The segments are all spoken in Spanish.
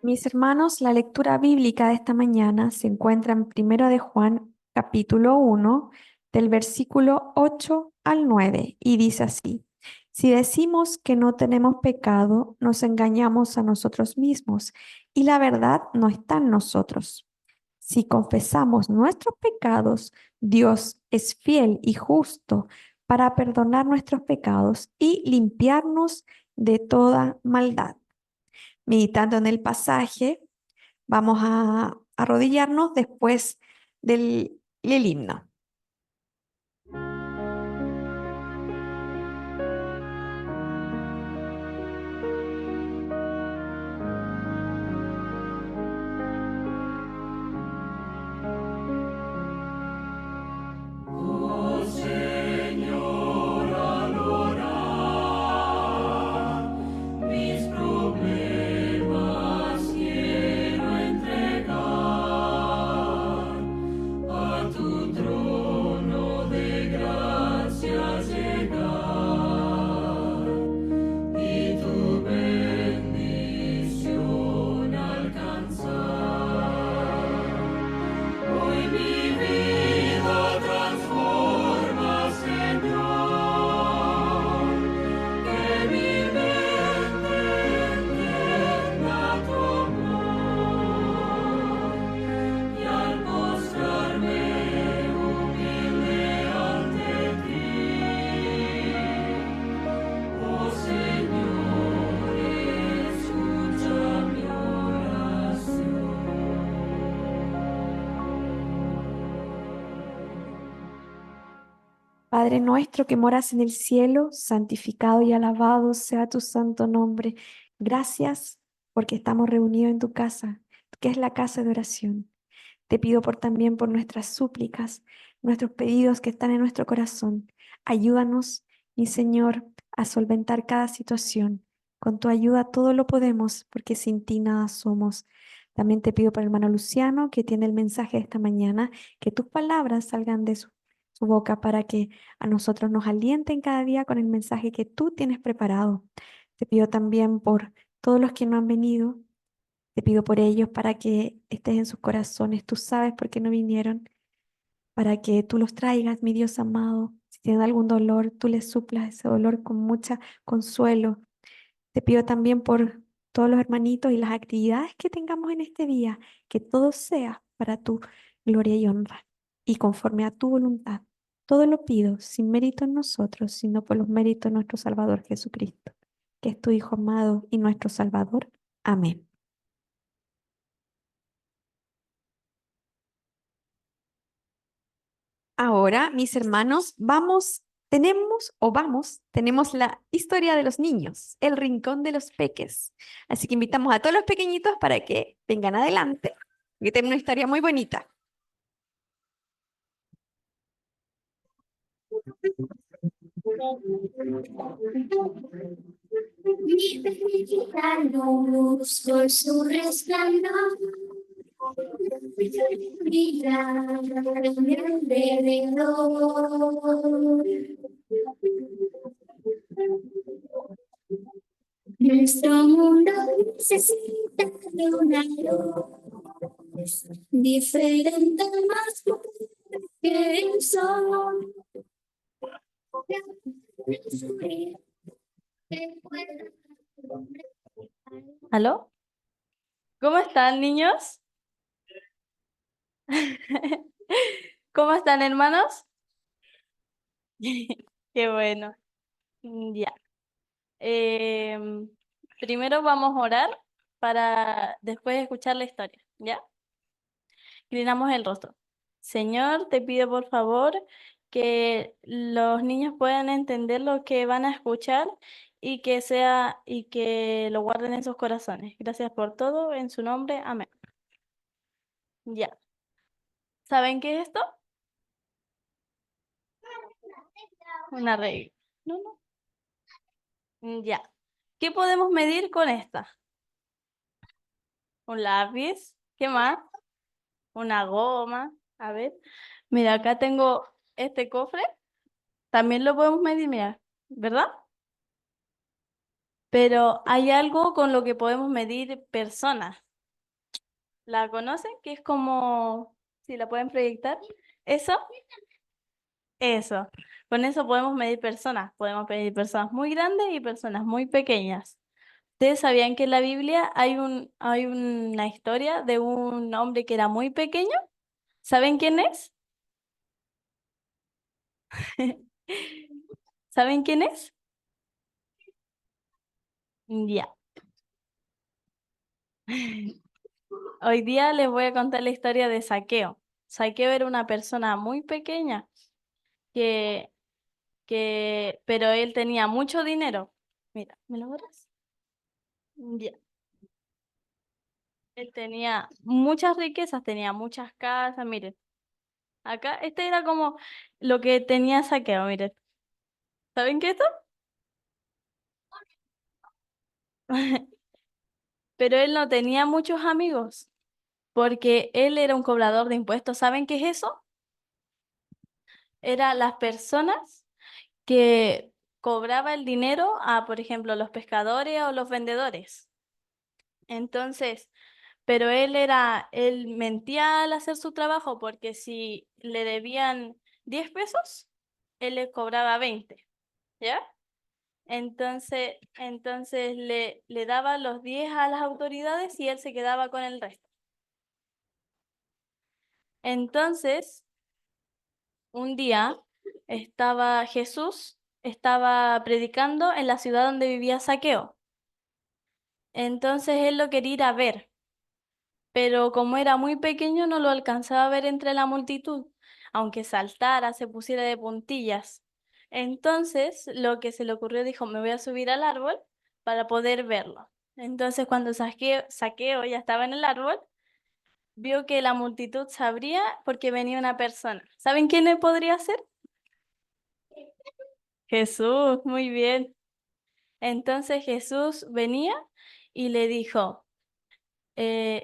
Mis hermanos, la lectura bíblica de esta mañana se encuentra en Primero de Juan, capítulo 1, del versículo 8 al 9, y dice así: Si decimos que no tenemos pecado, nos engañamos a nosotros mismos, y la verdad no está en nosotros. Si confesamos nuestros pecados, Dios es fiel y justo para perdonar nuestros pecados y limpiarnos de toda maldad. Meditando en el pasaje, vamos a arrodillarnos después del himno. Oh Señor, al orar, mis problemas quiero entregar a tu trono de gracia llegar y tu bendición alcanzar. Hoy mi vida transforma, Señor, que mi mente entienda tu amor, y al postrarme humilde ante ti, oh Señor, escucha mi oración. Padre nuestro que moras en el cielo, santificado y alabado sea tu santo nombre. Gracias porque estamos reunidos en tu casa, que es la casa de oración. Te pido también por nuestras súplicas, nuestros pedidos que están en nuestro corazón. Ayúdanos, mi Señor, a solventar cada situación. Con tu ayuda todo lo podemos, porque sin ti nada somos. También te pido por el hermano Luciano, que tiene el mensaje de esta mañana, que tus palabras salgan de su boca para que a nosotros nos alienten cada día con el mensaje que tú tienes preparado. Te pido también por todos los que no han venido. Te pido por ellos para que estés en sus corazones. Tú sabes por qué no vinieron, para que tú los traigas, mi Dios amado. Si tienen algún dolor, tú les suplas ese dolor con mucha consuelo. Te pido también por todos los hermanitos y las actividades que tengamos en este día, que todo sea para tu gloria y honra y conforme a tu voluntad. Todo lo pido sin mérito en nosotros, sino por los méritos de nuestro Salvador Jesucristo, que es tu Hijo amado y nuestro Salvador. Amén. Ahora, mis hermanos, tenemos la historia de los niños, el rincón de los peques. Así que invitamos a todos los pequeñitos para que vengan adelante, que tenemos una historia muy bonita. Mi bendita luz por su resplandor brilla en mi alrededor. Nuestro mundo necesita de una luz diferente, más fuerte que el sol. ¿Aló? ¿Cómo están, niños? ¿Cómo están, hermanos? Qué bueno. Ya. Em, Primero vamos a orar para después escuchar la historia, ¿ya? Inclinamos el rostro. Señor, te pido por favor que los niños puedan entender lo que van a escuchar y que lo guarden en sus corazones. Gracias por todo, en su nombre, amén. Ya. ¿Saben qué es esto? Una regla. No, no. Ya. ¿Qué podemos medir con esta? Un lápiz. ¿Qué más? Una goma. A ver. Mira, acá tengo este cofre. También lo podemos medir, mira, ¿verdad? Pero hay algo con lo que podemos medir personas. ¿La conocen? Que es como, si la pueden proyectar. ¿Eso? Eso. Con eso podemos medir personas. Podemos medir personas muy grandes y personas muy pequeñas. ¿Ustedes sabían que en la Biblia hay una historia de un hombre que era muy pequeño? ¿Saben quién es? ¿Saben quién es? Ya. Hoy día les voy a contar la historia de Saqueo. Saqueo era una persona muy pequeña que, pero él tenía mucho dinero. Mira, ¿me lo borras? Ya. Él tenía muchas riquezas, tenía muchas casas, miren. Acá, este era como lo que tenía Saqueo, miren. ¿Saben qué es esto? Pero él no tenía muchos amigos, porque él era un cobrador de impuestos. ¿Saben qué es eso? Era las personas que cobraba el dinero a, por ejemplo, los pescadores o los vendedores. Entonces, pero él mentía al hacer su trabajo porque si le debían 10 pesos, él le cobraba 20, ¿ya? Entonces le daba los 10 a las autoridades y él se quedaba con el resto. Entonces, un día estaba predicando en la ciudad donde vivía Saqueo. Entonces él lo quería ir a ver, pero como era muy pequeño no lo alcanzaba a ver entre la multitud, aunque saltara, se pusiera de puntillas. Entonces lo que se le ocurrió dijo, me voy a subir al árbol para poder verlo. Entonces cuando Saqueo ya estaba en el árbol, vio que la multitud se abría porque venía una persona. ¿Saben quién le podría ser? Jesús, muy bien. Entonces Jesús venía y le dijo,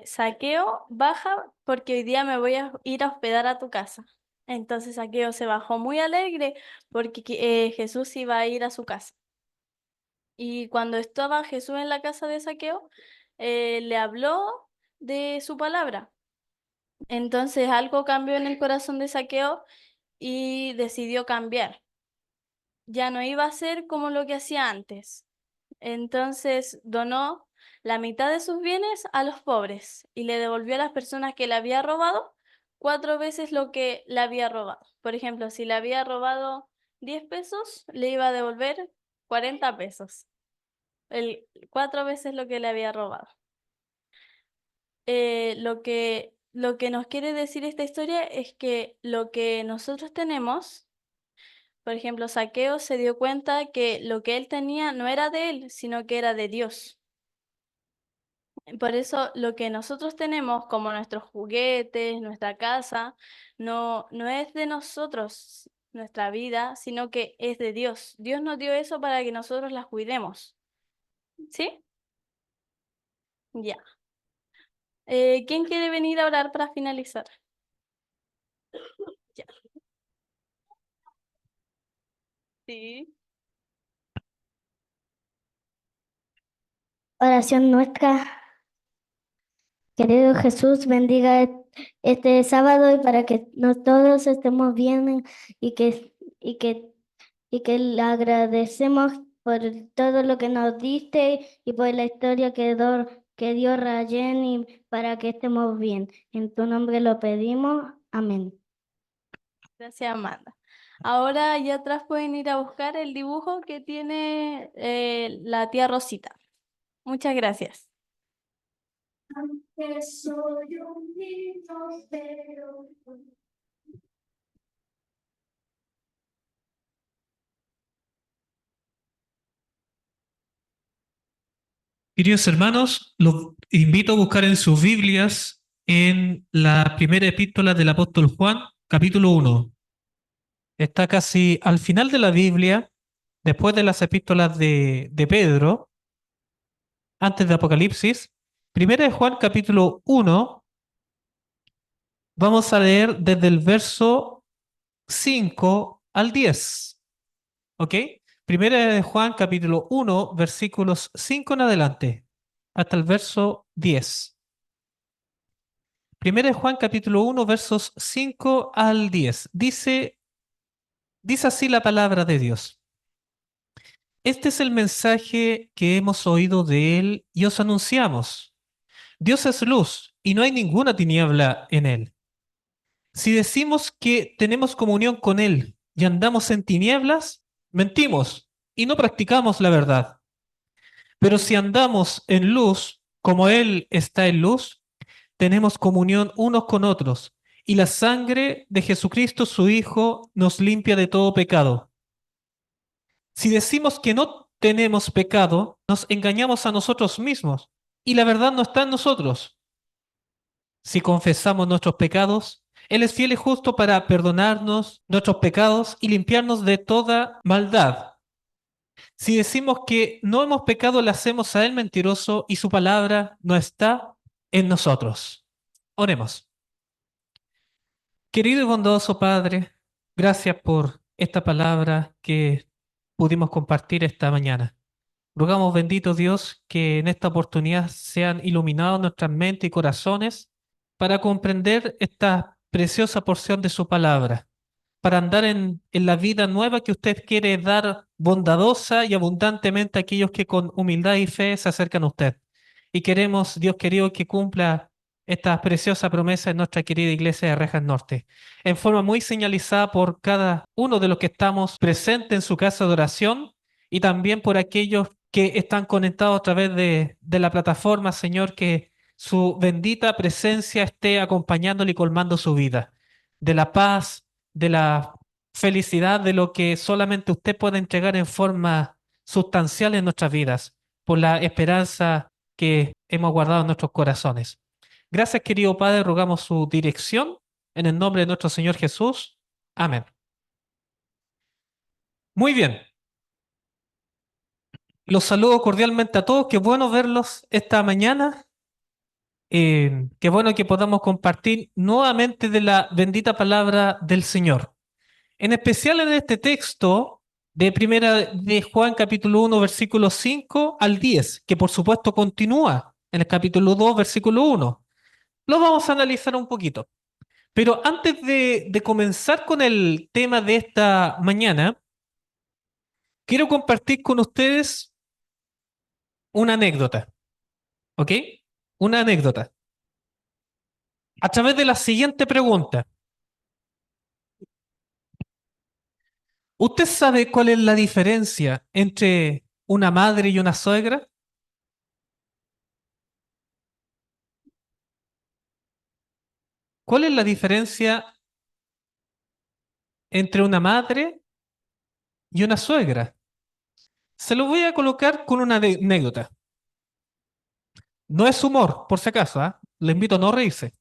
Saqueo, baja porque hoy día me voy a ir a hospedar a tu casa. Entonces Saqueo se bajó muy alegre porque Jesús iba a ir a su casa. Y cuando estaba Jesús en la casa de Saqueo, le habló de su palabra. Entonces algo cambió en el corazón de Saqueo y decidió cambiar. Ya no iba a ser como lo que hacía antes. Entonces donó la mitad de sus bienes a los pobres y le devolvió a las personas que le había robado 4 veces lo que le había robado. Por ejemplo, si le había robado 10 pesos, le iba a devolver 40 pesos. 4 veces lo que le había robado. Lo que nos quiere decir esta historia es que lo que nosotros tenemos, por ejemplo, Saqueo se dio cuenta que lo que él tenía no era de él, sino que era de Dios. Por eso lo que nosotros tenemos como nuestros juguetes, nuestra casa, no es de nosotros, nuestra vida, sino que es de Dios. Dios nos dio eso para que nosotros las cuidemos. ¿Sí? Ya. ¿Quién quiere venir a orar para finalizar? Ya. Sí. Oración nuestra. Querido Jesús, bendiga este sábado y para que todos estemos bien y que, y que, y que le agradecemos por todo lo que nos diste y por la historia que dio Rayen y para que estemos bien. En tu nombre lo pedimos. Amén. Gracias, Amanda. Ahora allá atrás pueden ir a buscar el dibujo que tiene la tía Rosita. Muchas gracias. Aunque soy un niño, pero Queridos hermanos, los invito a buscar en sus Biblias en la primera epístola del apóstol Juan, capítulo 1. Está casi al final de la Biblia, después de las epístolas de Pedro, antes de Apocalipsis. Primera de Juan, capítulo 1, vamos a leer desde el verso 5 al 10. ¿Ok? Primera de Juan, capítulo 1, versículos 5 en adelante, hasta el verso 10. Primera de Juan capítulo 1, versos 5 al 10. Dice así la palabra de Dios. Este es el mensaje que hemos oído de Él y os anunciamos. Dios es luz y no hay ninguna tiniebla en Él. Si decimos que tenemos comunión con Él y andamos en tinieblas, mentimos y no practicamos la verdad. Pero si andamos en luz, como Él está en luz, tenemos comunión unos con otros, y la sangre de Jesucristo, su Hijo, nos limpia de todo pecado. Si decimos que no tenemos pecado, nos engañamos a nosotros mismos, y la verdad no está en nosotros. Si confesamos nuestros pecados, Él es fiel y justo para perdonarnos nuestros pecados y limpiarnos de toda maldad. Si decimos que no hemos pecado, le hacemos a Él mentiroso y su palabra no está en nosotros. Oremos. Querido y bondadoso Padre, gracias por esta palabra que pudimos compartir esta mañana. Rogamos, bendito Dios, que en esta oportunidad sean iluminados nuestras mentes y corazones para comprender esta preciosa porción de su palabra, para andar en la vida nueva que usted quiere dar bondadosa y abundantemente a aquellos que con humildad y fe se acercan a usted. Y queremos, Dios querido, que cumpla esta preciosa promesa en nuestra querida iglesia de Rejas Norte, en forma muy señalizada por cada uno de los que estamos presentes en su casa de oración y también por aquellos que están conectados a través de la plataforma, Señor, que su bendita presencia esté acompañándole y colmando su vida de la paz, de la felicidad, de lo que solamente usted puede entregar en forma sustancial en nuestras vidas, por la esperanza que hemos guardado en nuestros corazones. Gracias, querido Padre, rogamos su dirección en el nombre de nuestro Señor Jesús. Amén. Muy bien. Los saludo cordialmente a todos. Qué bueno verlos esta mañana. Qué bueno que podamos compartir nuevamente de la bendita palabra del Señor. En especial en este texto de Primera de Juan capítulo 1 versículo 5 al 10, que por supuesto continúa en el capítulo 2 versículo 1. Lo vamos a analizar un poquito. Pero antes de comenzar con el tema de esta mañana, quiero compartir con ustedes una anécdota, ¿ok? Una anécdota. A través de la siguiente pregunta. ¿Usted sabe cuál es la diferencia entre una madre y una suegra? ¿Cuál es la diferencia entre una madre y una suegra? Se lo voy a colocar con una anécdota. No es humor, por si acaso, ¿ah? Le invito a no reírse.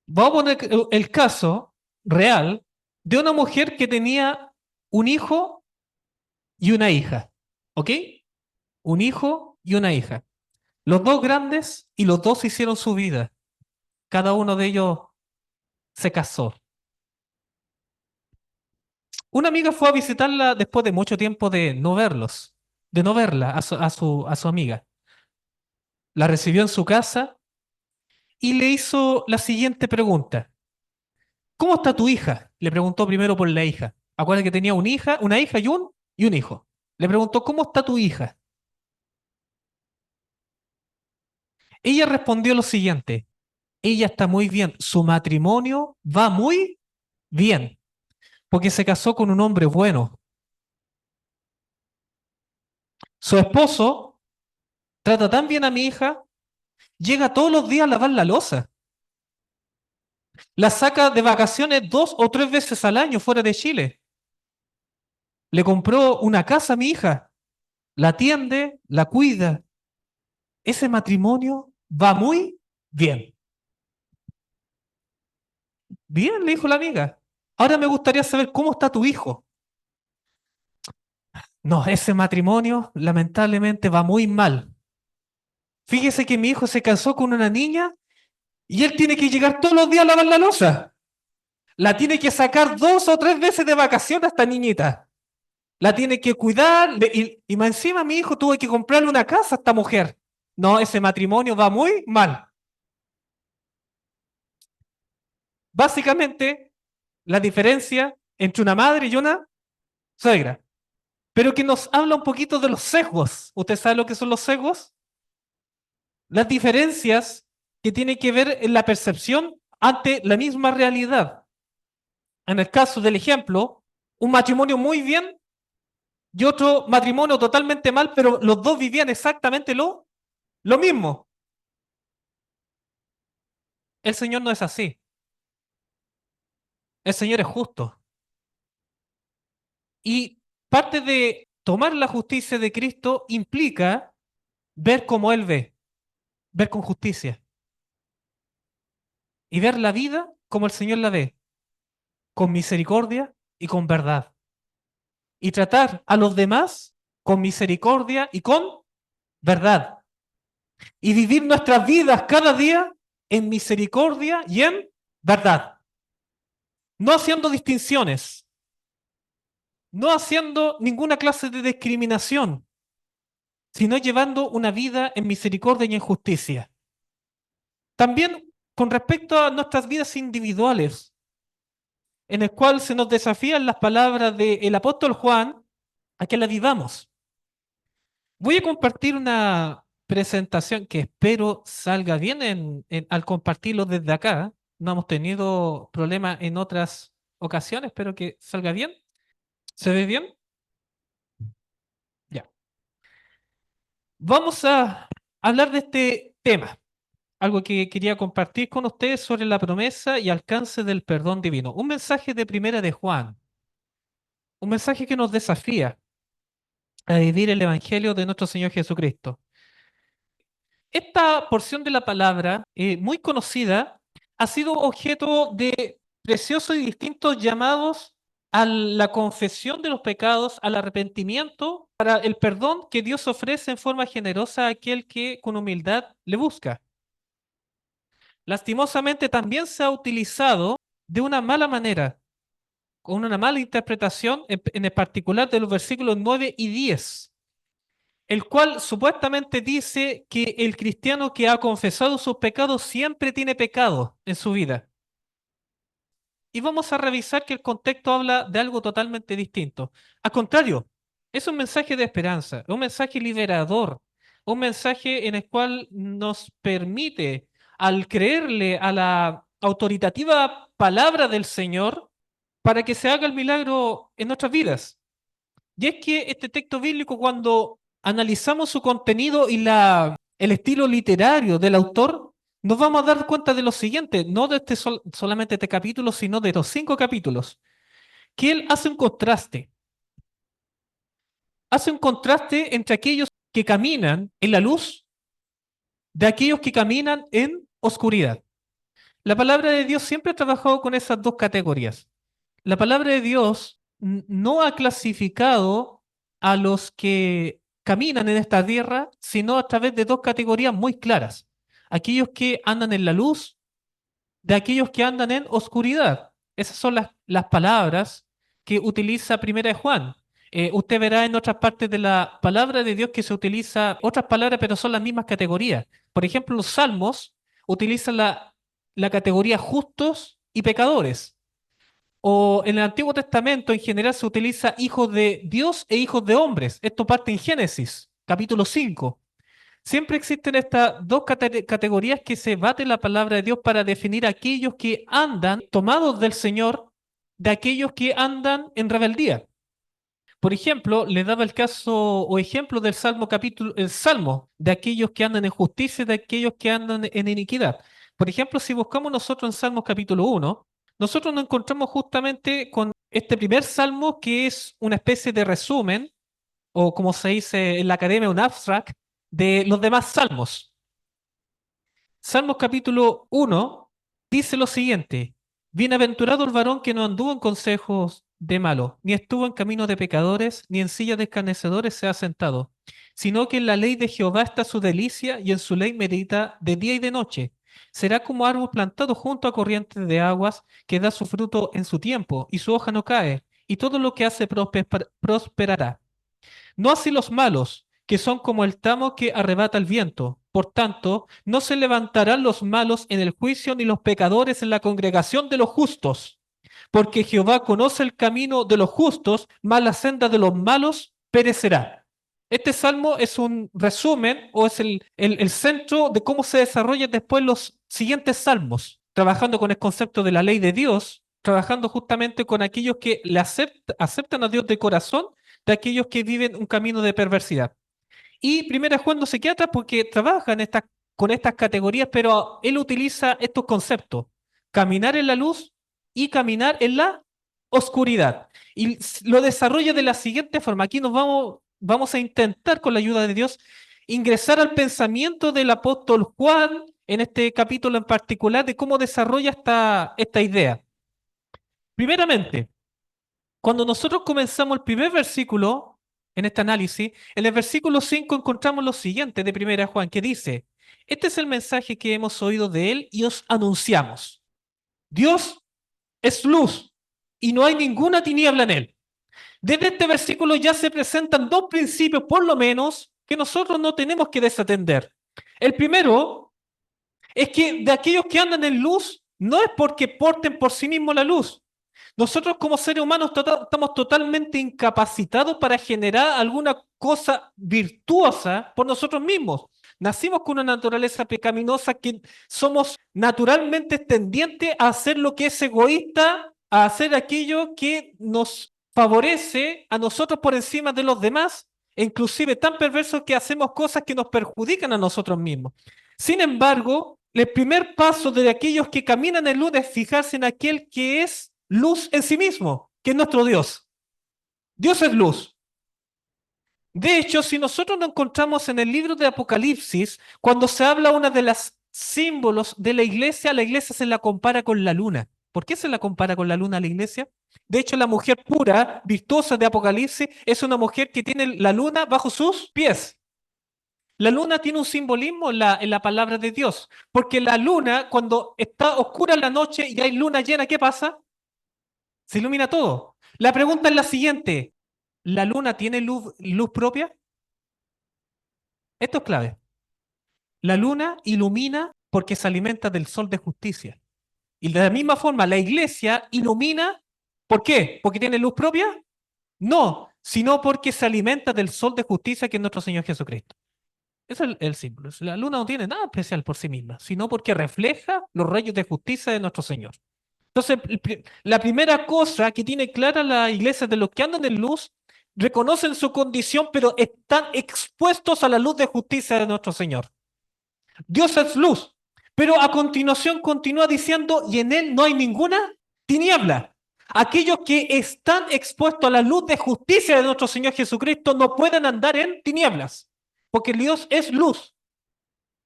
Vamos a poner el caso real de una mujer que tenía un hijo y una hija, ¿ok? Un hijo y una hija. Los dos grandes y los dos hicieron su vida. Cada uno de ellos se casó. Una amiga fue a visitarla después de mucho tiempo de no verlos, de no verla a su amiga. La recibió en su casa y le hizo la siguiente pregunta. ¿Cómo está tu hija? Le preguntó primero por la hija. Acuérdate que tenía una hija y un hijo. Le preguntó, ¿cómo está tu hija? Ella respondió lo siguiente. Ella está muy bien. Su matrimonio va muy bien porque se casó con un hombre bueno. Su esposo trata tan bien a mi hija, llega todos los días a lavar la loza. La saca de vacaciones 2 o 3 veces al año fuera de Chile. Le compró una casa a mi hija. La atiende, la cuida. Ese matrimonio va muy bien. Bien, le dijo la amiga. Ahora me gustaría saber cómo está tu hijo. No, ese matrimonio lamentablemente va muy mal. Fíjese que mi hijo se casó con una niña y él tiene que llegar todos los días a lavar la loza. La tiene que sacar 2 o 3 veces de vacaciones a esta niñita. La tiene que cuidar y más encima mi hijo tuvo que comprarle una casa a esta mujer. No, ese matrimonio va muy mal. básicamente la diferencia entre una madre y una suegra, pero que nos habla un poquito de los sesgos. ¿Usted sabe lo que son los sesgos? Las diferencias que tienen que ver en la percepción ante la misma realidad. En el caso del ejemplo, un matrimonio muy bien y otro matrimonio totalmente mal, pero los dos vivían exactamente lo mismo. El Señor no es así. El Señor es justo. Y parte de tomar la justicia de Cristo implica ver como Él ve, ver con justicia y ver la vida como el Señor la ve, con misericordia y con verdad. Y tratar a los demás con misericordia y con verdad. Y vivir nuestras vidas cada día en misericordia y en verdad. No haciendo distinciones, no haciendo ninguna clase de discriminación, sino llevando una vida en misericordia y en justicia. También con respecto a nuestras vidas individuales, en el cual se nos desafían las palabras del apóstol Juan a que la vivamos. Voy a compartir una presentación que espero salga bien al compartirlo desde acá. No hemos tenido problemas en otras ocasiones, espero que salga bien. ¿Se ve bien? Ya. Vamos a hablar de este tema, algo que quería compartir con ustedes sobre la promesa y alcance del perdón divino. Un mensaje de Primera de Juan, un mensaje que nos desafía a vivir el Evangelio de nuestro Señor Jesucristo. Esta porción de la palabra, muy conocida, ha sido objeto de preciosos y distintos llamados a la confesión de los pecados, al arrepentimiento, para el perdón que Dios ofrece en forma generosa a aquel que con humildad le busca. Lastimosamente también se ha utilizado de una mala manera, con una mala interpretación, en el particular de los versículos 9 y 10, el cual supuestamente dice que el cristiano que ha confesado sus pecados siempre tiene pecado en su vida. Y vamos a revisar que el contexto habla de algo totalmente distinto. Al contrario, es un mensaje de esperanza, un mensaje liberador, un mensaje en el cual nos permite, al creerle a la autoritativa palabra del Señor, para que se haga el milagro en nuestras vidas. Y es que este texto bíblico, cuando analizamos su contenido y el estilo literario del autor, nos vamos a dar cuenta de lo siguiente, no de solamente este capítulo, sino de los 5 capítulos, que él hace un contraste. Hace un contraste entre aquellos que caminan en la luz de aquellos que caminan en oscuridad. La palabra de Dios siempre ha trabajado con esas dos categorías. La palabra de Dios no ha clasificado a los que caminan en esta tierra, sino a través de dos categorías muy claras. Aquellos que andan en la luz, de aquellos que andan en oscuridad. Esas son las palabras que utiliza Primera de Juan. Usted verá en otras partes de la palabra de Dios que se utiliza otras palabras, pero son las mismas categorías. Por ejemplo, los salmos utilizan la categoría justos y pecadores. O en el Antiguo Testamento en general se utiliza hijos de Dios e hijos de hombres. Esto parte en Génesis, capítulo 5. Siempre existen estas dos categorías que se baten la palabra de Dios para definir a aquellos que andan tomados del Señor de aquellos que andan en rebeldía. Por ejemplo, le daba el caso o ejemplo del el Salmo de aquellos que andan en justicia y de aquellos que andan en iniquidad. Por ejemplo, si buscamos nosotros en Salmos capítulo 1, nosotros nos encontramos justamente con este primer salmo que es una especie de resumen, o como se dice en la academia, un abstract de los demás salmos. Salmos capítulo 1 dice lo siguiente: Bienaventurado el varón que no anduvo en consejos de malo, ni estuvo en camino de pecadores, ni en silla de escarnecedores se ha sentado, sino que en la ley de Jehová está su delicia, y en su ley medita de día y de noche. Será como árbol plantado junto a corrientes de aguas, que da su fruto en su tiempo, y su hoja no cae, y todo lo que hace prosperará. No así los malos, que son como el tamo que arrebata el viento. por tanto, no se levantarán los malos en el juicio ni los pecadores en la congregación de los justos, porque Jehová conoce el camino de los justos, mas la senda de los malos perecerá. Este salmo es un resumen o es el centro de cómo se desarrollan después los siguientes salmos, trabajando con el concepto de la ley de Dios, trabajando justamente con aquellos que le aceptan a Dios de corazón, de aquellos que viven un camino de perversidad. Y Primera Juan no se queda atrás porque trabaja con estas categorías, pero él utiliza estos conceptos: caminar en la luz y caminar en la oscuridad. Y lo desarrolla de la siguiente forma. Aquí vamos a intentar, con la ayuda de Dios, ingresar al pensamiento del apóstol Juan en este capítulo en particular, de cómo desarrolla esta idea. Primeramente, cuando nosotros comenzamos el primer versículo en este análisis, en el versículo 5 encontramos lo siguiente de Primera Juan, que dice: este es el mensaje que hemos oído de él y os anunciamos. Dios es luz y no hay ninguna tiniebla en él. Desde este versículo ya se presentan dos principios, por lo menos, que nosotros no tenemos que desatender. El primero es que de aquellos que andan en luz, no es porque porten por sí mismos la luz. Nosotros como seres humanos estamos totalmente incapacitados para generar alguna cosa virtuosa por nosotros mismos. Nacimos con una naturaleza pecaminosa que somos naturalmente tendientes a hacer lo que es egoísta, a hacer aquello que nos favorece a nosotros por encima de los demás, e inclusive tan perversos que hacemos cosas que nos perjudican a nosotros mismos. Sin embargo, el primer paso de aquellos que caminan en luz es fijarse en aquel que es luz en sí mismo, que es nuestro Dios. Dios es luz. De hecho, si nosotros nos encontramos en el libro de Apocalipsis, cuando se habla una de las símbolos de la iglesia se la compara con la luna. ¿Por qué se la compara con la luna a la iglesia? De hecho, la mujer pura, virtuosa de Apocalipsis, es una mujer que tiene la luna bajo sus pies. La luna tiene un simbolismo en la palabra de Dios, porque la luna, cuando está oscura en la noche y hay luna llena, ¿qué pasa? Se ilumina todo. La pregunta es la siguiente: ¿la luna tiene luz propia? Esto es clave. La luna ilumina porque se alimenta del sol de justicia. Y de la misma forma, la iglesia ilumina, ¿por qué? ¿Porque tiene luz propia? No, sino porque se alimenta del sol de justicia que es nuestro Señor Jesucristo. Ese es el símbolo. La luna no tiene nada especial por sí misma, sino porque refleja los rayos de justicia de nuestro Señor. Entonces, la primera cosa que tiene clara la iglesia de los que andan en luz, reconocen su condición, pero están expuestos a la luz de justicia de nuestro Señor. Dios es luz, pero a continuación continúa diciendo: y en él no hay ninguna tiniebla. Aquellos que están expuestos a la luz de justicia de nuestro Señor Jesucristo no pueden andar en tinieblas, porque Dios es luz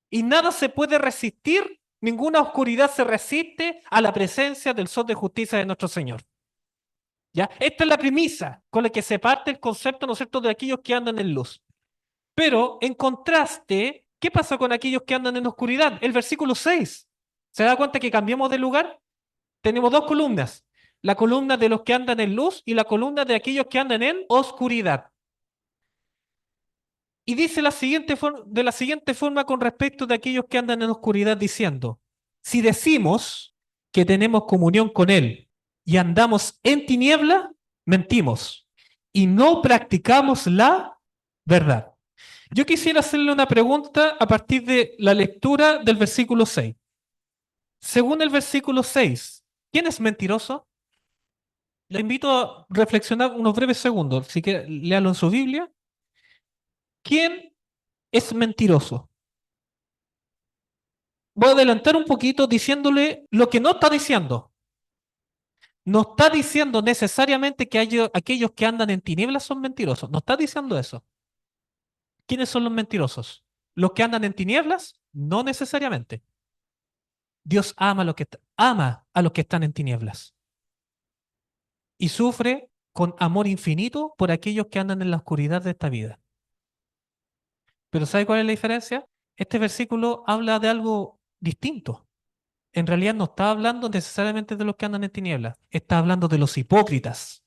y nada se puede resistir, ninguna oscuridad se resiste a la presencia del sol de justicia de nuestro Señor. ¿Ya? Esta es la premisa con la que se parte el concepto, ¿no es cierto?, de aquellos que andan en luz. Pero, en contraste, ¿qué pasa con aquellos que andan en oscuridad? El versículo 6. ¿Se da cuenta que cambiamos de lugar? Tenemos dos columnas: la columna de los que andan en luz y la columna de aquellos que andan en oscuridad. Y dice de la siguiente forma con respecto de aquellos que andan en oscuridad, diciendo: si decimos que tenemos comunión con Él y andamos en tiniebla, mentimos y no practicamos la verdad. Yo quisiera hacerle una pregunta a partir de la lectura del versículo 6. Según el versículo 6, ¿quién es mentiroso? Le invito a reflexionar unos breves segundos. Si quiere, léalo en su Biblia. ¿Quién es mentiroso? Voy a adelantar un poquito diciéndole lo que no está diciendo. No está diciendo necesariamente que aquellos que andan en tinieblas son mentirosos. No está diciendo eso. ¿Quiénes son los mentirosos? ¿Los que andan en tinieblas? No necesariamente. Dios ama a los que están en tinieblas y sufre con amor infinito por aquellos que andan en la oscuridad de esta vida. Pero ¿sabe cuál es la diferencia? Este versículo habla de algo distinto. En realidad no está hablando necesariamente de los que andan en tinieblas, está hablando de los hipócritas.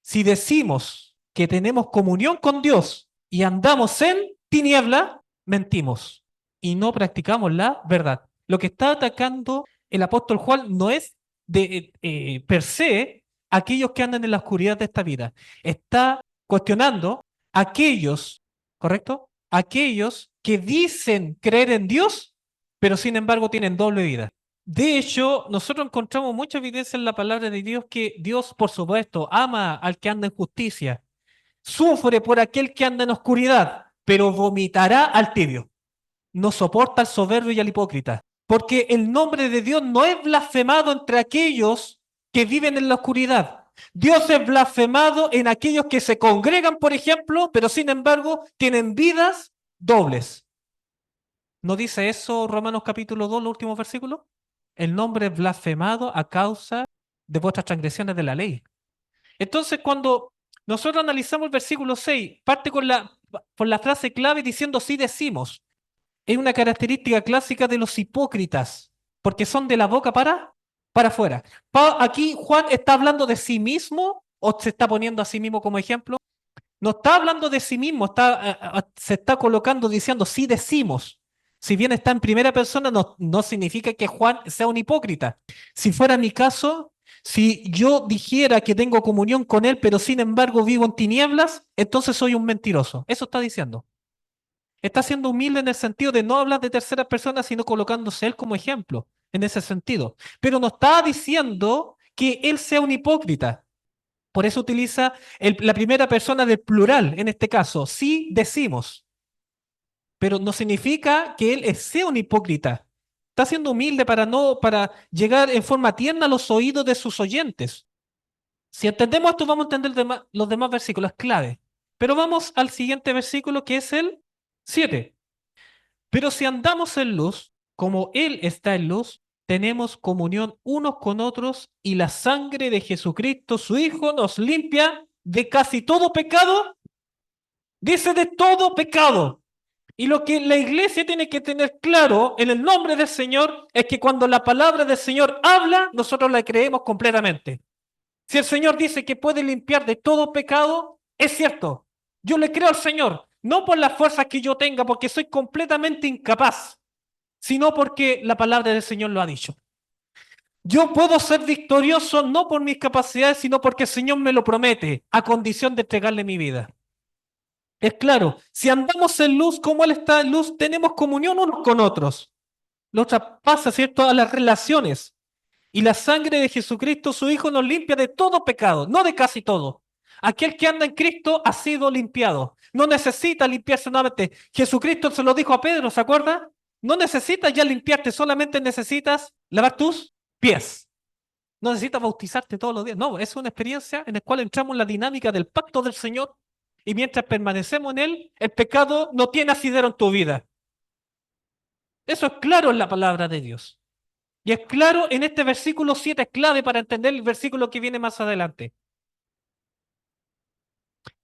Si decimos que tenemos comunión con Dios y andamos en tiniebla, mentimos y no practicamos la verdad. Lo que está atacando el apóstol Juan no es per se aquellos que andan en la oscuridad de esta vida. Está cuestionando a aquellos, ¿correcto? Aquellos que dicen creer en Dios, pero sin embargo tienen doble vida. De hecho, nosotros encontramos mucha evidencia en la palabra de Dios que Dios, por supuesto, ama al que anda en justicia, sufre por aquel que anda en oscuridad, pero vomitará al tibio. No soporta al soberbio y al hipócrita, porque el nombre de Dios no es blasfemado entre aquellos que viven en la oscuridad. Dios es blasfemado en aquellos que se congregan, por ejemplo, pero sin embargo tienen vidas dobles. ¿No dice eso Romanos capítulo 2, los últimos versículos? El nombre es blasfemado a causa de vuestras transgresiones de la ley. Entonces, cuando nosotros analizamos el versículo 6, parte con la frase clave diciendo sí decimos. Es una característica clásica de los hipócritas, porque son de la boca para afuera. Aquí Juan está hablando de sí mismo o se está poniendo a sí mismo como ejemplo. No está hablando de sí mismo, se está colocando diciendo sí decimos. Si bien está en primera persona, no significa que Juan sea un hipócrita. Si fuera mi caso, si yo dijera que tengo comunión con él, pero sin embargo vivo en tinieblas, entonces soy un mentiroso. Eso está diciendo. Está siendo humilde en el sentido de no hablar de terceras personas, sino colocándose él como ejemplo, en ese sentido. Pero no está diciendo que él sea un hipócrita. Por eso utiliza la primera persona del plural, en este caso. Sí decimos. Pero no significa que él sea un hipócrita. Está siendo humilde para llegar en forma tierna a los oídos de sus oyentes. Si entendemos esto, vamos a entender los demás versículos, es clave. Pero vamos al siguiente versículo, que es el 7. Pero si andamos en luz, como Él está en luz, tenemos comunión unos con otros y la sangre de Jesucristo, su Hijo, nos limpia de casi todo pecado. Dice de todo pecado. Y lo que la iglesia tiene que tener claro en el nombre del Señor es que cuando la palabra del Señor habla, nosotros la creemos completamente. Si el Señor dice que puede limpiar de todo pecado, es cierto. Yo le creo al Señor, no por las fuerzas que yo tenga, porque soy completamente incapaz, sino porque la palabra del Señor lo ha dicho. Yo puedo ser victorioso no por mis capacidades, sino porque el Señor me lo promete, a condición de entregarle mi vida. Es claro, si andamos en luz como Él está en luz, tenemos comunión unos con otros. Lo traspasa, ¿cierto?, a las relaciones. Y la sangre de Jesucristo, su Hijo, nos limpia de todo pecado, no de casi todo. Aquel que anda en Cristo ha sido limpiado. No necesita limpiarse nuevamente. Jesucristo se lo dijo a Pedro, ¿se acuerda? No necesitas ya limpiarte, solamente necesitas lavar tus pies. No necesitas bautizarte todos los días. No, es una experiencia en la cual entramos en la dinámica del pacto del Señor y mientras permanecemos en Él, el pecado no tiene asidero en tu vida. Eso es claro en la palabra de Dios. Y es claro en este versículo 7, es clave para entender el versículo que viene más adelante.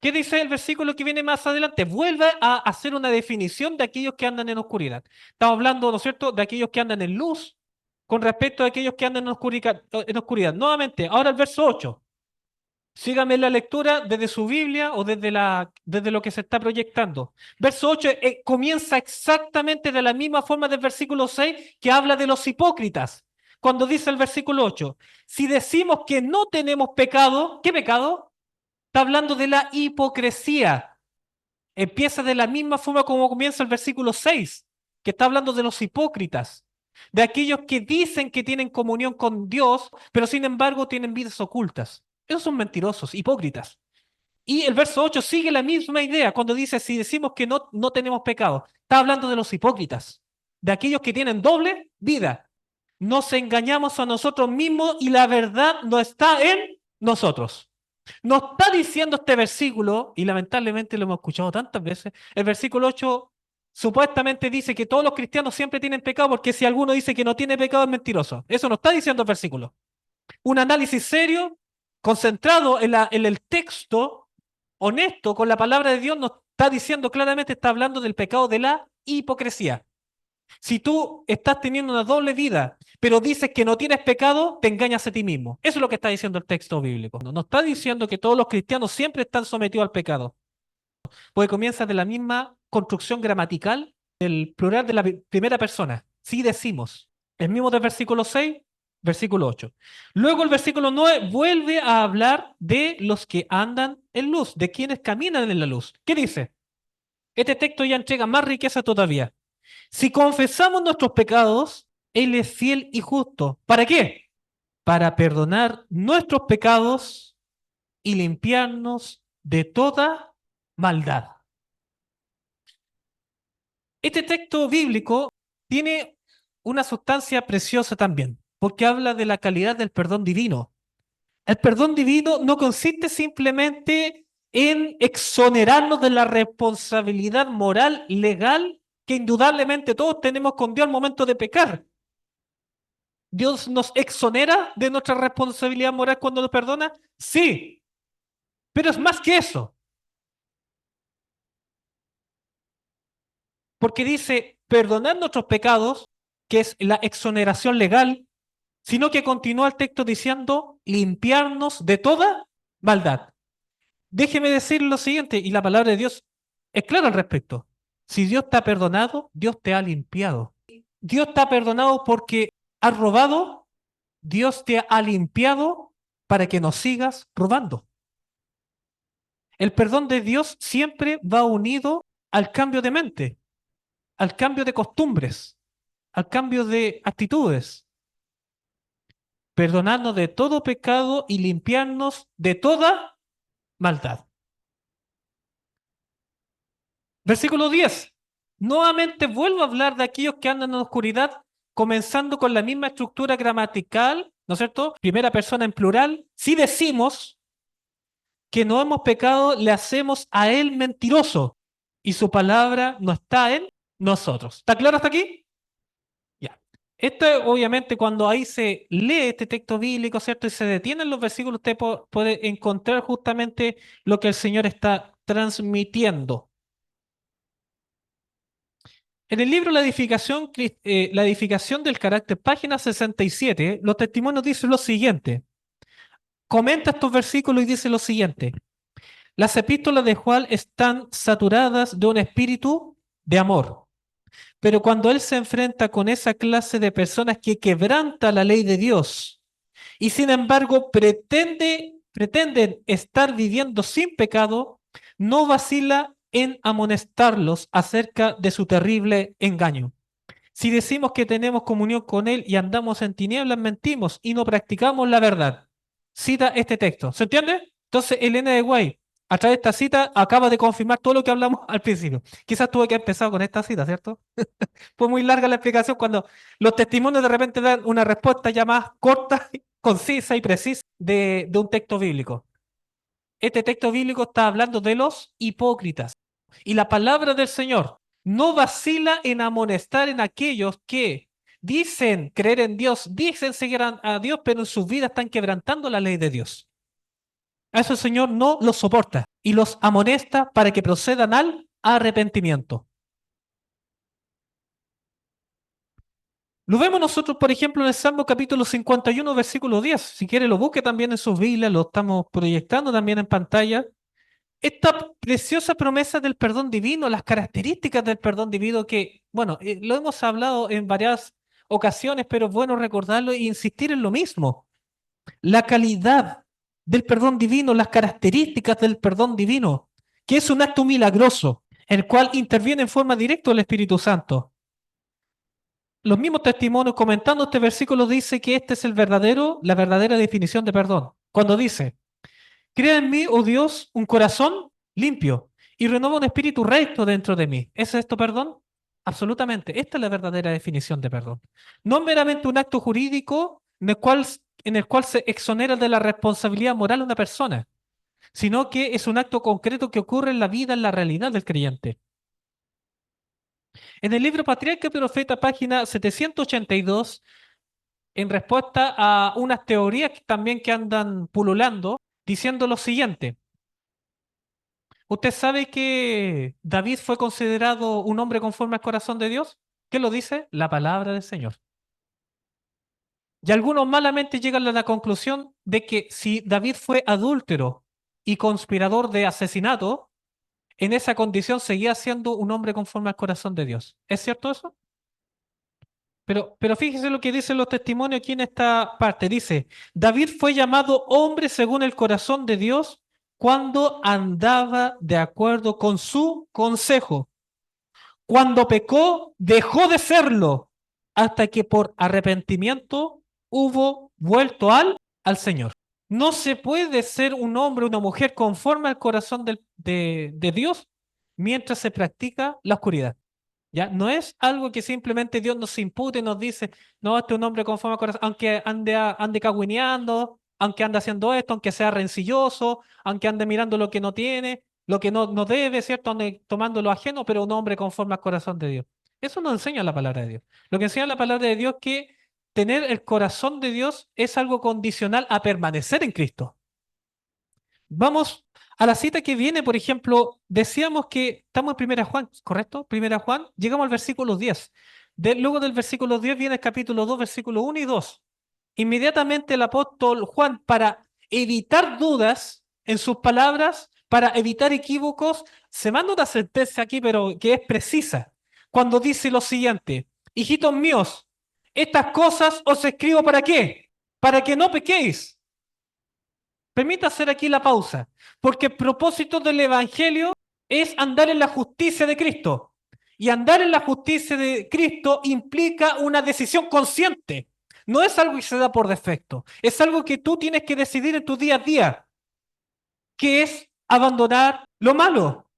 ¿Qué dice el versículo que viene más adelante? Vuelve a hacer una definición de aquellos que andan en oscuridad. Estamos hablando, ¿no es cierto?, de aquellos que andan en luz con respecto a aquellos que andan en oscuridad. Nuevamente, ahora el verso 8. Sígame la lectura desde su Biblia o desde lo que se está proyectando. Verso 8 comienza exactamente de la misma forma del versículo 6 que habla de los hipócritas. Cuando dice el versículo 8, si decimos que no tenemos pecado, ¿qué pecado? Está hablando de la hipocresía. Empieza de la misma forma como comienza el versículo 6, que está hablando de los hipócritas, de aquellos que dicen que tienen comunión con Dios, pero sin embargo tienen vidas ocultas. Esos son mentirosos, hipócritas. Y el verso 8 sigue la misma idea cuando dice, si decimos que no tenemos pecado, está hablando de los hipócritas, de aquellos que tienen doble vida. Nos engañamos a nosotros mismos y la verdad no está en nosotros. Nos está diciendo este versículo, y lamentablemente lo hemos escuchado tantas veces, el versículo 8 supuestamente dice que todos los cristianos siempre tienen pecado, porque si alguno dice que no tiene pecado es mentiroso. Eso no está diciendo el versículo. Un análisis serio, concentrado en el texto, honesto, con la palabra de Dios, nos está diciendo claramente, está hablando del pecado de la hipocresía. Si tú estás teniendo una doble vida, pero dices que no tienes pecado, te engañas a ti mismo. Eso es lo que está diciendo el texto bíblico. No está diciendo que todos los cristianos siempre están sometidos al pecado, porque comienza de la misma construcción gramatical el plural de la primera persona. Sí decimos. El mismo del versículo 6, versículo 8. Luego el versículo 9 vuelve a hablar de los que andan en luz, de quienes caminan en la luz. ¿Qué dice? Este texto ya entrega más riqueza todavía. Si confesamos nuestros pecados, Él es fiel y justo. ¿Para qué? Para perdonar nuestros pecados y limpiarnos de toda maldad. Este texto bíblico tiene una sustancia preciosa también, porque habla de la calidad del perdón divino. El perdón divino no consiste simplemente en exonerarnos de la responsabilidad moral, legal, que indudablemente todos tenemos con Dios al momento de pecar. ¿Dios nos exonera de nuestra responsabilidad moral cuando nos perdona? Sí, pero es más que eso. Porque dice, perdonar nuestros pecados, que es la exoneración legal, sino que continúa el texto diciendo, limpiarnos de toda maldad. Déjeme decir lo siguiente, y la palabra de Dios es clara al respecto. Si Dios te ha perdonado, Dios te ha limpiado. Dios te ha perdonado porque has robado, Dios te ha limpiado para que no sigas robando. El perdón de Dios siempre va unido al cambio de mente, al cambio de costumbres, al cambio de actitudes. Perdonarnos de todo pecado y limpiarnos de toda maldad. Versículo 10. Nuevamente vuelvo a hablar de aquellos que andan en la oscuridad, comenzando con la misma estructura gramatical, ¿no es cierto? Primera persona en plural. Si decimos que no hemos pecado, le hacemos a él mentiroso y su palabra no está en nosotros. ¿Está claro hasta aquí? Ya. Esto obviamente cuando ahí se lee este texto bíblico, ¿cierto? Y se detienen los versículos, usted puede encontrar justamente lo que el Señor está transmitiendo. En el libro La edificación del carácter, página 67, los testimonios dicen lo siguiente. Comenta estos versículos y dice lo siguiente. Las epístolas de Juan están saturadas de un espíritu de amor. Pero cuando él se enfrenta con esa clase de personas que quebranta la ley de Dios y sin embargo pretenden estar viviendo sin pecado, no vacila en amonestarlos acerca de su terrible engaño. Si decimos que tenemos comunión con Él y andamos en tinieblas, mentimos y no practicamos la verdad. Cita este texto. ¿Se entiende? Entonces, Elena de Guay, a través de esta cita, acaba de confirmar todo lo que hablamos al principio. Quizás tuve que haber empezado con esta cita, ¿cierto? Fue muy larga la explicación cuando los testimonios de repente dan una respuesta ya más corta, concisa y precisa de un texto bíblico. Este texto bíblico está hablando de los hipócritas. Y la palabra del Señor no vacila en amonestar en aquellos que dicen creer en Dios, dicen seguir a Dios, pero en sus vidas están quebrantando la ley de Dios. A eso el Señor no los soporta y los amonesta para que procedan al arrepentimiento. Lo vemos nosotros, por ejemplo, en el Salmo capítulo 51, versículo 10. Si quiere lo busque también en sus Biblias, lo estamos proyectando también en pantalla. Esta preciosa promesa del perdón divino, las características del perdón divino que, bueno, lo hemos hablado en varias ocasiones, pero es bueno recordarlo e insistir en lo mismo. La calidad del perdón divino, las características del perdón divino, que es un acto milagroso, el cual interviene en forma directa el Espíritu Santo. Los mismos testimonios comentando este versículo dice que este es la verdadera definición de perdón. Cuando dice, crea en mí, oh Dios, un corazón limpio y renueva un espíritu recto dentro de mí. ¿Es esto perdón? Absolutamente. Esta es la verdadera definición de perdón. No meramente un acto jurídico en el cual se exonera de la responsabilidad moral a una persona, sino que es un acto concreto que ocurre en la vida, en la realidad del creyente. En el libro Patriarca y Profeta, página 782, en respuesta a unas teorías también que andan pululando, diciendo lo siguiente. ¿Usted sabe que David fue considerado un hombre conforme al corazón de Dios? ¿Qué lo dice? La palabra del Señor. Y algunos malamente llegan a la conclusión de que si David fue adúltero y conspirador de asesinato, en esa condición seguía siendo un hombre conforme al corazón de Dios. ¿Es cierto eso? Pero fíjese lo que dicen los testimonios aquí en esta parte. Dice, David fue llamado hombre según el corazón de Dios cuando andaba de acuerdo con su consejo. Cuando pecó, dejó de serlo hasta que por arrepentimiento hubo vuelto al Señor. No se puede ser un hombre o una mujer conforme al corazón de Dios mientras se practica la oscuridad. ¿Ya? No es algo que simplemente Dios nos impute y nos dice, no, este es un hombre conforme al corazón, aunque ande cagüineando, aunque ande haciendo esto, aunque sea rencilloso, aunque ande mirando lo que no tiene, lo que no debe, ¿cierto? Ande tomando lo ajeno, pero un hombre conforme al corazón de Dios. Eso no enseña la palabra de Dios. Lo que enseña la palabra de Dios es que tener el corazón de Dios es algo condicional a permanecer en Cristo. Vamos a la cita que viene, por ejemplo, decíamos que estamos en Primera Juan, ¿correcto? Primera Juan, llegamos al versículo 10. Luego del versículo 10 viene el capítulo 2, versículo 1 y 2. Inmediatamente el apóstol Juan, para evitar dudas en sus palabras, para evitar equívocos, se manda una sentencia aquí, pero que es precisa, cuando dice lo siguiente: hijitos míos, estas cosas os escribo ¿para qué? Para que no pequéis. Permita hacer aquí la pausa, porque el propósito del Evangelio es andar en la justicia de Cristo. Y andar en la justicia de Cristo implica una decisión consciente. No es algo que se da por defecto, es algo que tú tienes que decidir en tu día a día, que es abandonar lo malo.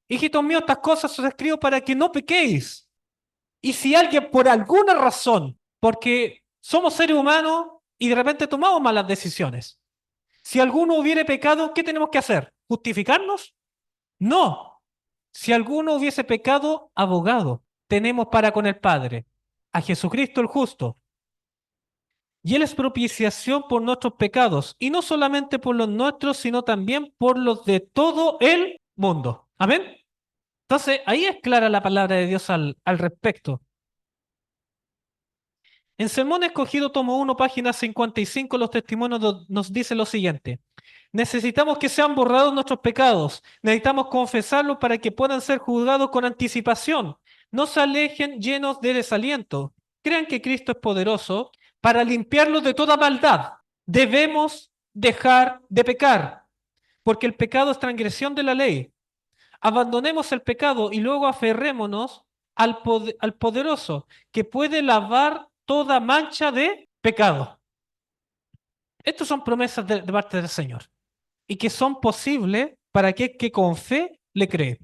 Hijitos míos, estas cosas os escribo para que no pequéis. Y si alguien por alguna razón, porque somos seres humanos y de repente tomamos malas decisiones, si alguno hubiere pecado, ¿qué tenemos que hacer? ¿Justificarnos? No. Si alguno hubiese pecado, abogado tenemos para con el Padre, a Jesucristo el justo. Y Él es propiciación por nuestros pecados, y no solamente por los nuestros, sino también por los de todo el mundo. Amén. Entonces, ahí es clara la palabra de Dios al respecto. En Sermón Escogido, tomo 1, página 55, los testimonios nos dice lo siguiente. Necesitamos que sean borrados nuestros pecados. Necesitamos confesarlos para que puedan ser juzgados con anticipación. No se alejen llenos de desaliento. Crean que Cristo es poderoso para limpiarlos de toda maldad. Debemos dejar de pecar, porque el pecado es transgresión de la ley. Abandonemos el pecado y luego aferrémonos al poderoso, que puede lavar toda mancha de pecado. Estas son promesas de parte del Señor y que son posibles para aquel que con fe le cree.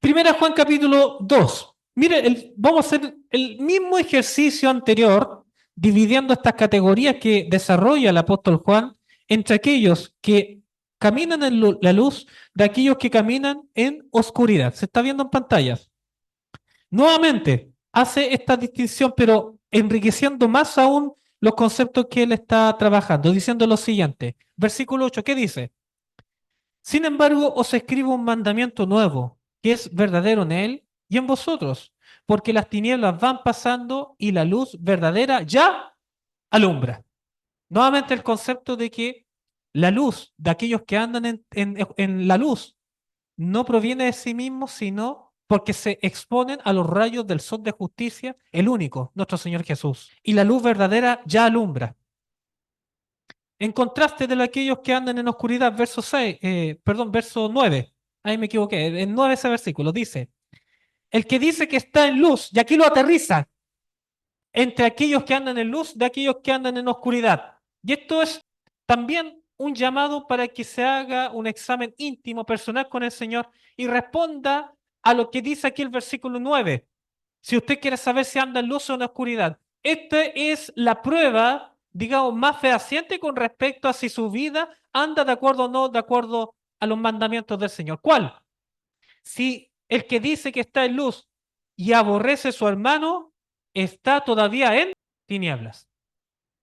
Primera Juan capítulo 2. Mire, vamos a hacer el mismo ejercicio anterior, dividiendo estas categorías que desarrolla el apóstol Juan entre aquellos que caminan en la luz de aquellos que caminan en oscuridad. Se está viendo en pantallas. Nuevamente, hace esta distinción, pero enriqueciendo más aún los conceptos que él está trabajando, diciendo lo siguiente. Versículo 8, ¿qué dice? Sin embargo, os escribo un mandamiento nuevo, que es verdadero en él y en vosotros, porque las tinieblas van pasando y la luz verdadera ya alumbra. Nuevamente el concepto de que la luz de aquellos que andan en la luz no proviene de sí mismos, sino porque se exponen a los rayos del sol de justicia, el único, nuestro Señor Jesús. Y la luz verdadera ya alumbra. En contraste de aquellos que andan en oscuridad, verso 9. Ahí me equivoqué. En 9 ese versículo dice, el que dice que está en luz, y aquí lo aterriza, entre aquellos que andan en luz de aquellos que andan en oscuridad. Y esto es también un llamado para que se haga un examen íntimo, personal con el Señor y responda a lo que dice aquí el versículo 9. Si usted quiere saber si anda en luz o en oscuridad, esta es la prueba, digamos, más fehaciente con respecto a si su vida anda de acuerdo o no de acuerdo a los mandamientos del Señor. ¿Cuál? Si el que dice que está en luz y aborrece a su hermano, está todavía en tinieblas.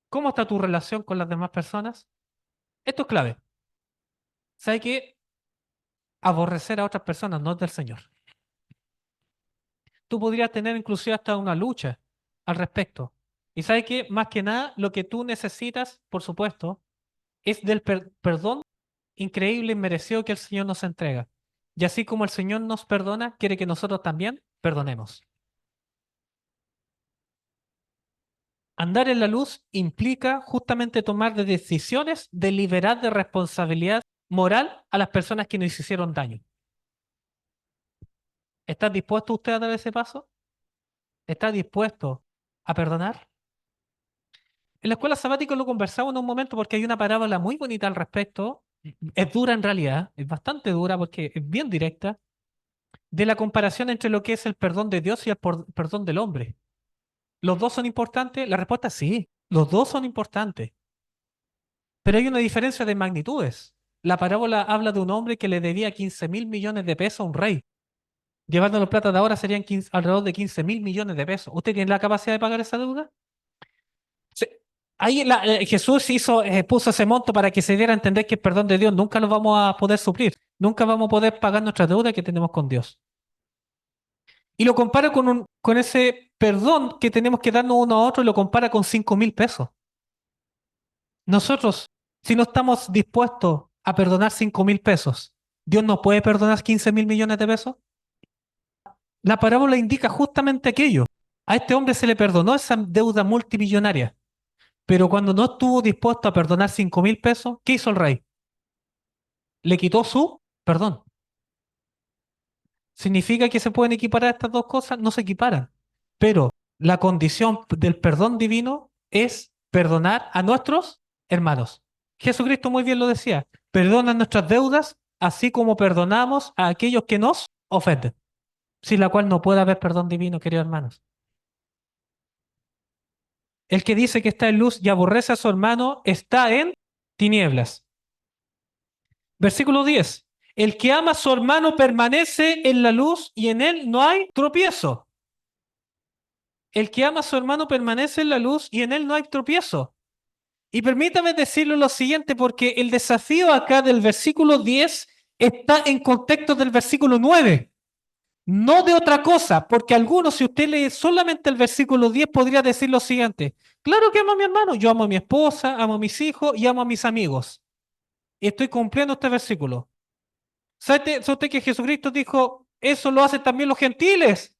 ¿Cómo está tu relación con las demás personas? Esto es clave. ¿Sabe que aborrecer a otras personas no es del Señor? Tú podrías tener inclusive hasta una lucha al respecto. Y ¿sabe que más que nada lo que tú necesitas, por supuesto, es del perdón increíble y merecido que el Señor nos entrega. Y así como el Señor nos perdona, quiere que nosotros también perdonemos. Andar en la luz implica justamente tomar decisiones de liberar de responsabilidad moral a las personas que nos hicieron daño. ¿Está dispuesto usted a dar ese paso? ¿Está dispuesto a perdonar? En la escuela sabática lo conversamos en un momento porque hay una parábola muy bonita al respecto. Es dura en realidad, es bastante dura porque es bien directa, de la comparación entre lo que es el perdón de Dios y el perdón del hombre. ¿Los dos son importantes? La respuesta es sí, los dos son importantes. Pero hay una diferencia de magnitudes. La parábola habla de un hombre que le debía 15.000 millones de pesos a un rey. Llevando los plata de ahora serían alrededor de 15.000 millones de pesos. ¿Usted tiene la capacidad de pagar esa deuda? Sí. Ahí Jesús puso ese monto para que se diera a entender que el perdón de Dios nunca lo vamos a poder suplir. Nunca vamos a poder pagar nuestra deuda que tenemos con Dios. Y lo compara con ese perdón que tenemos que darnos uno a otro y lo compara con 5.000 pesos. Nosotros, si no estamos dispuestos a perdonar 5.000 pesos, ¿Dios nos puede perdonar 15.000 millones de pesos? La parábola indica justamente aquello. A este hombre se le perdonó esa deuda multimillonaria, pero cuando no estuvo dispuesto a perdonar 5.000 pesos, ¿qué hizo el rey? Le quitó su perdón. ¿Significa que se pueden equiparar estas dos cosas? No se equiparan. Pero la condición del perdón divino es perdonar a nuestros hermanos. Jesucristo muy bien lo decía, perdona nuestras deudas, así como perdonamos a aquellos que nos ofenden, sin la cual no puede haber perdón divino, queridos hermanos. El que dice que está en luz y aborrece a su hermano está en tinieblas. Versículo 10. El que ama a su hermano permanece en la luz y en él no hay tropiezo. El que ama a su hermano permanece en la luz y en él no hay tropiezo. Y permítame decirle lo siguiente, porque el desafío acá del versículo 10 está en contexto del versículo 9, no de otra cosa, porque algunos, si usted lee solamente el versículo 10, podría decir lo siguiente: claro que amo a mi hermano, yo amo a mi esposa, amo a mis hijos y amo a mis amigos. Y estoy cumpliendo este versículo. ¿Sabe usted que Jesucristo dijo, eso lo hacen también los gentiles?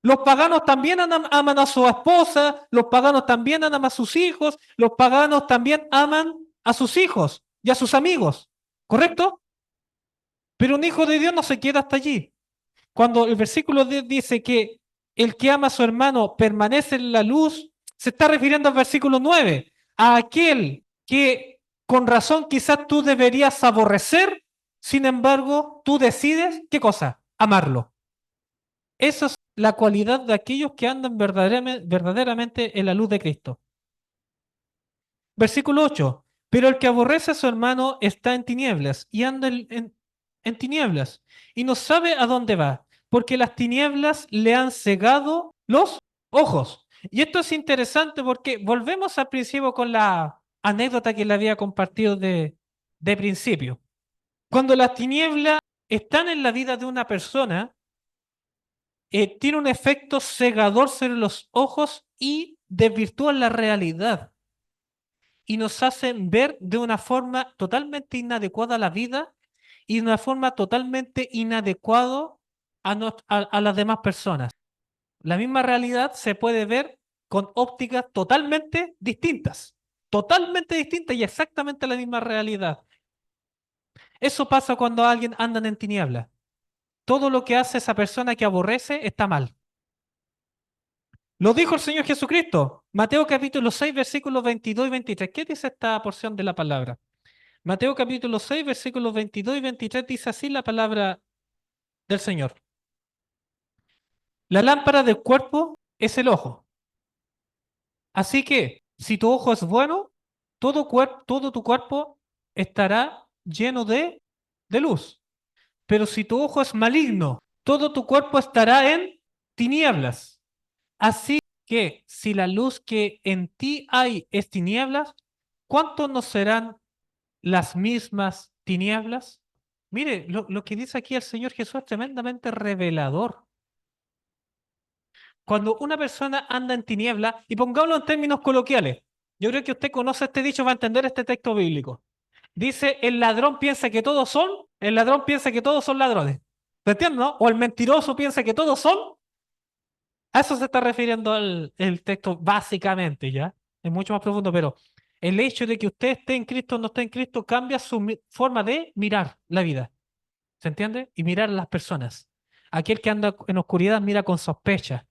Los paganos también aman a su esposa, los paganos también aman a sus hijos, los paganos también aman a sus hijos y a sus amigos, ¿correcto? Pero un hijo de Dios no se queda hasta allí. Cuando el versículo 10 dice que el que ama a su hermano permanece en la luz, se está refiriendo al versículo 9, a aquel que con razón quizás tú deberías aborrecer, sin embargo, tú decides, ¿qué cosa? Amarlo. Esa es la cualidad de aquellos que andan verdaderamente en la luz de Cristo. Versículo 8. Pero el que aborrece a su hermano está en tinieblas y anda en tinieblas y no sabe a dónde va, porque las tinieblas le han cegado los ojos. Y esto es interesante porque volvemos al principio con la anécdota que le había compartido de principio. Cuando las tinieblas están en la vida de una persona, tiene un efecto cegador sobre los ojos y desvirtúan la realidad y nos hacen ver de una forma totalmente inadecuada la vida y de una forma totalmente inadecuada a las demás personas. La misma realidad se puede ver con ópticas totalmente distintas y exactamente la misma realidad. Eso pasa cuando alguien anda en tinieblas. Todo lo que hace esa persona que aborrece está mal. Lo dijo el Señor Jesucristo. Mateo capítulo 6, versículos 22 y 23. ¿Qué dice esta porción de la palabra? Mateo capítulo 6, versículos 22 y 23 dice así la palabra del Señor. La lámpara del cuerpo es el ojo. Así que, si tu ojo es bueno, todo tu cuerpo estará lleno de luz. Pero si tu ojo es maligno, todo tu cuerpo estará en tinieblas. Así que, si la luz que en ti hay es tinieblas, ¿cuánto no serán las mismas tinieblas? Mire, lo que dice aquí el Señor Jesús es tremendamente revelador. Cuando una persona anda en tiniebla, y pongámoslo en términos coloquiales, yo creo que usted conoce este dicho, va a entender este texto bíblico. Dice, el ladrón piensa que todos son, el ladrón piensa que todos son ladrones. ¿Te entiendes, no? O el mentiroso piensa que todos son. A eso se está refiriendo el texto básicamente, ¿ya? Es mucho más profundo, pero el hecho de que usted esté en Cristo o no esté en Cristo cambia su forma de mirar la vida. ¿Se entiende? Y mirar a las personas. Aquel que anda en oscuridad mira con sospecha,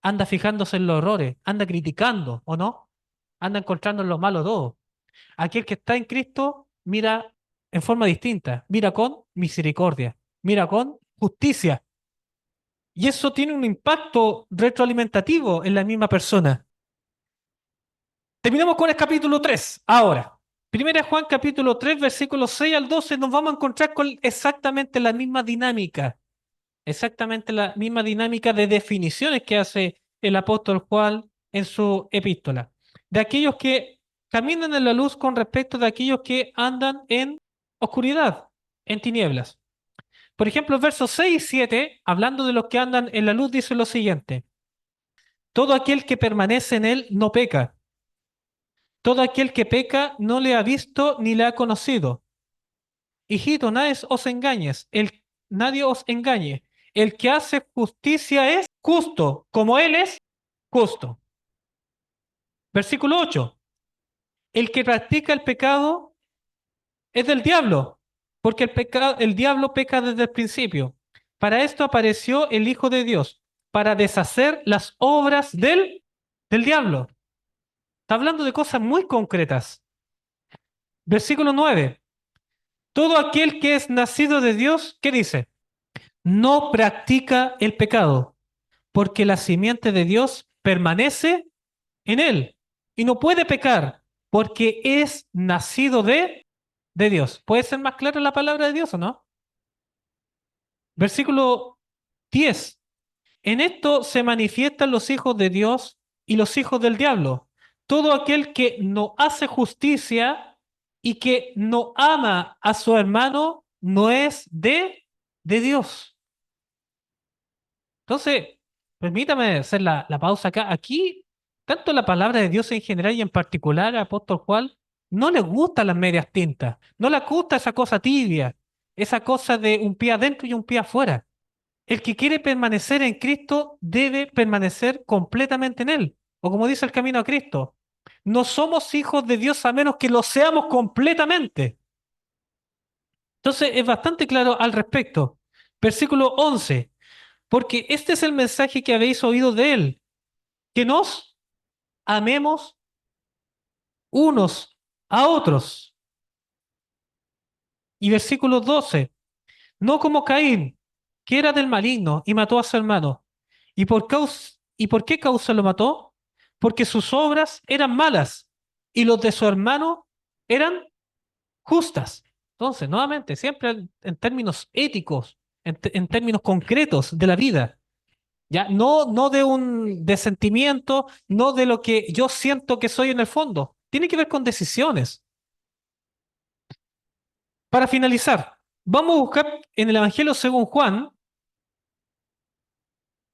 anda fijándose en los errores, anda criticando, ¿o no? Anda encontrando en lo malo todo. Aquel que está en Cristo mira en forma distinta, mira con misericordia, mira con justicia. Y eso tiene un impacto retroalimentativo en la misma persona. Terminamos con el capítulo 3. Ahora, Primera Juan capítulo 3, versículos 6 al 12, nos vamos a encontrar con exactamente la misma dinámica. Exactamente la misma dinámica de definiciones que hace el apóstol Juan en su epístola. De aquellos que caminan en la luz con respecto de aquellos que andan en oscuridad, en tinieblas. Por ejemplo, versos 6 y 7, hablando de los que andan en la luz, dice lo siguiente. Todo aquel que permanece en él no peca. Todo aquel que peca no le ha visto ni le ha conocido. Hijito, nadie os engañe. El que hace justicia es justo, como él es justo. Versículo 8. El que practica el pecado es del diablo, porque el diablo peca desde el principio. Para esto apareció el Hijo de Dios, para deshacer las obras del diablo. Está hablando de cosas muy concretas. Versículo 9. Todo aquel que es nacido de Dios, ¿qué dice? No practica el pecado, porque la simiente de Dios permanece en él y no puede pecar, porque es nacido de Dios. ¿Puede ser más clara la palabra de Dios o no? Versículo 10. En esto se manifiestan los hijos de Dios y los hijos del diablo. Todo aquel que no hace justicia y que no ama a su hermano no es de Dios. Entonces, permítame hacer la pausa acá. Aquí, tanto la palabra de Dios en general y en particular al apóstol Juan, no le gustan las medias tintas, no le gusta esa cosa tibia, esa cosa de un pie adentro y un pie afuera. El que quiere permanecer en Cristo debe permanecer completamente en Él. O como dice el camino a Cristo, no somos hijos de Dios a menos que lo seamos completamente. Entonces es bastante claro al respecto. Versículo 11. Porque este es el mensaje que habéis oído de Él, que nos amemos unos a otros. Y versículo 12. No como Caín, que era del maligno y mató a su hermano. ¿Y por qué causa lo mató? Porque sus obras eran malas y los de su hermano eran justas. Entonces, nuevamente, siempre en términos éticos, en términos concretos de la vida. ¿Ya? No de sentimiento, no de lo que yo siento que soy en el fondo. Tiene que ver con decisiones. Para finalizar, vamos a buscar en el Evangelio según Juan,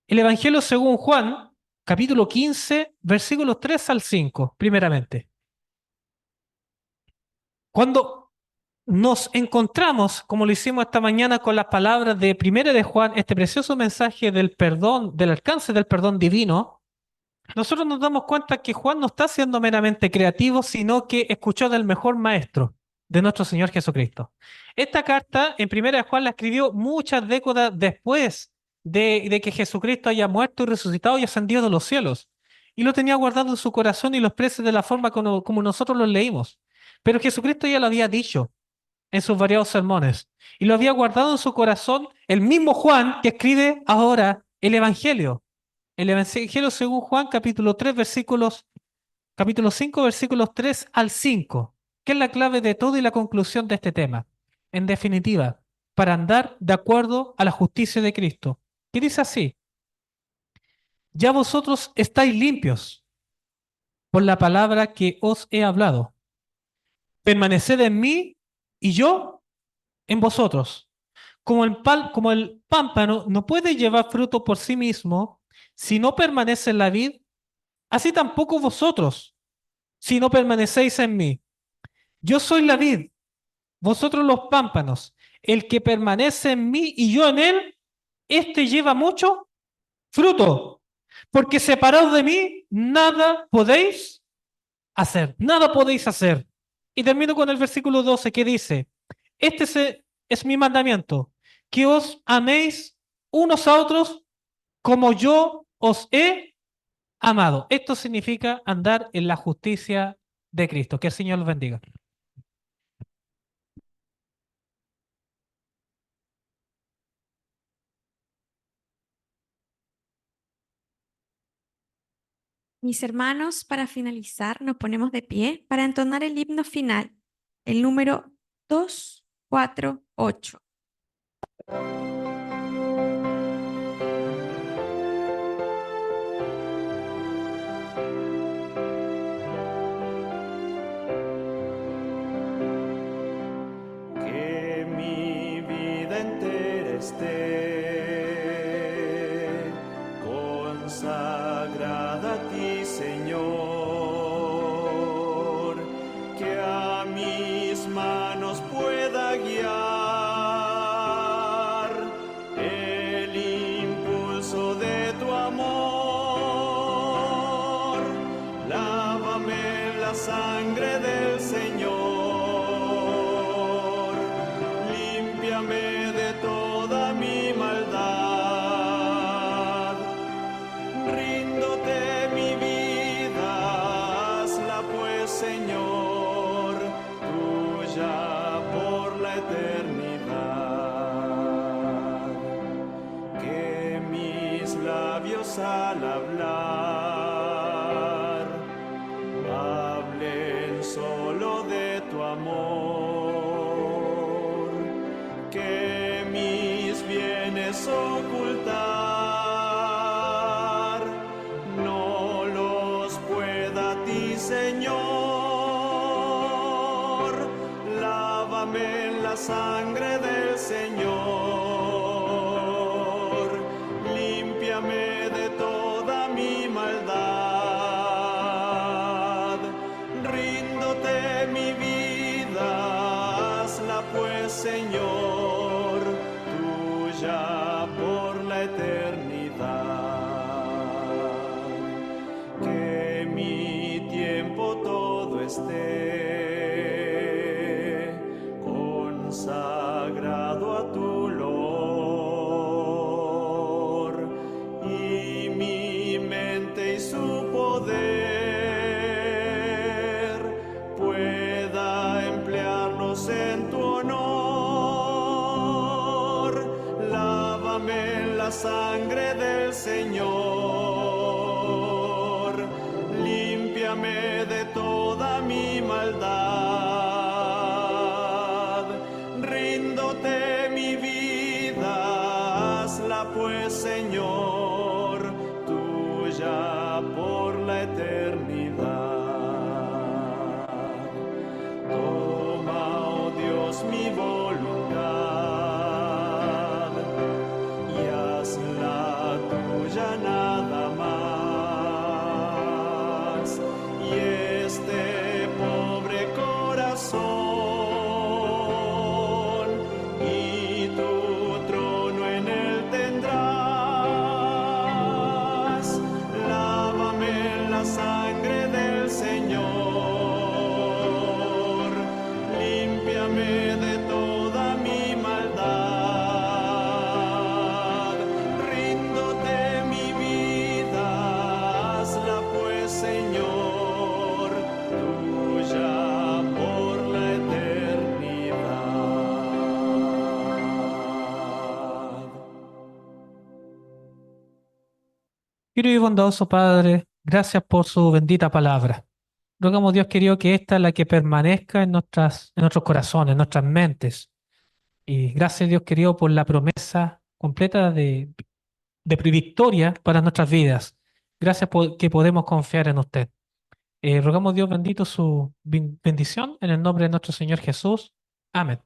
el Evangelio según Juan, capítulo 15, versículos 3 al 5, primeramente. Cuando nos encontramos, como lo hicimos esta mañana, con las palabras de Primera de Juan, este precioso mensaje del perdón, del alcance del perdón divino, nosotros nos damos cuenta que Juan no está siendo meramente creativo, sino que escuchó del mejor maestro, de nuestro Señor Jesucristo. Esta carta, en Primera de Juan, la escribió muchas décadas después de que Jesucristo haya muerto y resucitado y ascendido de los cielos. Y lo tenía guardado en su corazón y lo expresa de la forma como nosotros lo leímos. Pero Jesucristo ya lo había dicho en sus variados sermones y lo había guardado en su corazón el mismo Juan que escribe ahora el Evangelio. El Evangelio según Juan, capítulo 3, capítulo 5, versículos 3 al 5, que es la clave de todo y la conclusión de este tema. En definitiva, para andar de acuerdo a la justicia de Cristo, que dice así: ya vosotros estáis limpios por la palabra que os he hablado. Permaneced en mí y yo en vosotros. Como el pámpano no puede llevar fruto por sí mismo si no permanece en la vid, así tampoco vosotros, si no permanecéis en mí. Yo soy la vid, vosotros los pámpanos, el que permanece en mí y yo en él, este lleva mucho fruto, porque separados de mí, nada podéis hacer, nada podéis hacer. Y termino con el versículo 12 que dice, es mi mandamiento, que os améis unos a otros como yo os he amado. Esto significa andar en la justicia de Cristo. Que el Señor los bendiga. Mis hermanos, para finalizar, nos ponemos de pie para entonar el himno final, el número 248. Que mi vida entera esté consagrada a ti, Señor, que a mis manos pueda guiar el impulso de tu amor. Lávame en la sangre del Señor, límpiame de toda mi maldad. Ríndote mi vida, hazla pues, Señor, tuya por la eternidad. Que mis labios al hablar hablen solo de tu amor, que mis bienes ocultar no los pueda a ti, Señor. Lávame en la sangre del Señor, límpiame de toda mi maldad. Ríndote mi vida, hazla pues, Señor, tuya por la eternidad. Que mi tiempo todo esté consagrado a tu olor, y mi mente y su poder pueda emplearlos en tu honor. Lávame en la sangre del Señor, límpiame de toda mi maldad. Ríndote mi vida, hazla pues, Señor, tuya por la eternidad. Toma, oh Dios, mi voluntad y hazla tuya nada más. Y este pobre corazón y tu trono en él tendrás. Lávame en la sangre del Señor, límpiame de toda mi maldad. Ríndote mi vida, hazla pues, Señor, tuya por la eternidad. Querido y bondadoso Padre, gracias por su bendita palabra. Rogamos, Dios querido, que esta es la que permanezca en nuestros corazones, en nuestras mentes. Y gracias, Dios querido, por la promesa completa de victoria para nuestras vidas. Gracias por que podemos confiar en usted. Rogamos, Dios bendito, su bendición en el nombre de nuestro Señor Jesús. Amén.